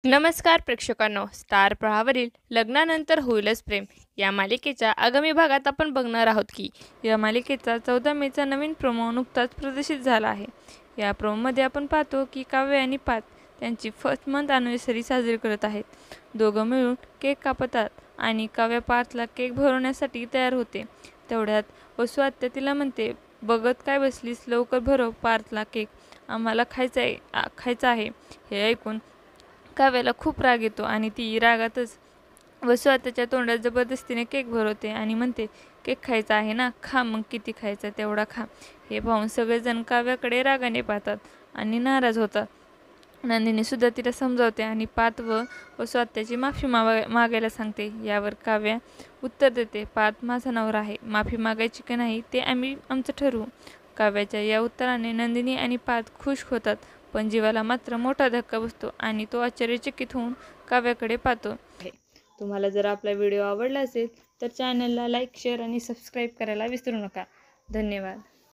नमस्कार प्रेक्षकांनो, स्टार प्रवाहावरील लग्नानंतर होईलच प्रेम या मालिकेच्या आगामी भागात आपण बघणार आहोत की या मालिकेचा 14 मेचा नवीन प्रोमो नुकताच प्रदर्शित झाला आहे। या प्रोमोमध्ये आपण पाहतो की काव्य आणि पार्थ त्यांची फर्स्ट मंथ ॲनिव्हर्सरी साजरी करत आहेत। दोघं मिळून केक कापतात आणि काव्य पार्थला केक भरवण्यासाठी तयार होते। तेवढ्यात वसू आत्या तिला म्हणते, बघत काय बसलीस, लवकर भरव पार्थला केक, आम्हाला खायचा आहे। हे ऐकून काव्याला खूप राग येतो आणि ती रागातच वसू आत्याच्या तोंडात जबरदस्तीने केक भरवते आणि म्हणते, केक खायचा आहे ना, खा मग, किती खायचा तेवढा खा। हे पाहून सगळेजण काव्याकडे रागाने पाहतात आणि नाराज होतात। नंदिनी सुद्धा तिला समजावते आणि पार्थ व वसू आत्याची माफी मागायला सांगते। यावर काव्या उत्तर देते, पार्थ माझा नवरा आहे, माफी मागायची की नाही ते आमचं ठरवू। काव्याच्या या उत्तराने नंदिनी आणि पार्थ खुश होतात, पण जीवाला मात्र मोठा धक्का बसतो आणि तो आश्चर्यचकित होऊन काव्याकडे पाहतो। तुम्हाला जर आपला व्हिडिओ आवडला असेल तर चॅनलला लाईक, शेअर आणि सबस्क्राईब करायला विसरू नका। धन्यवाद।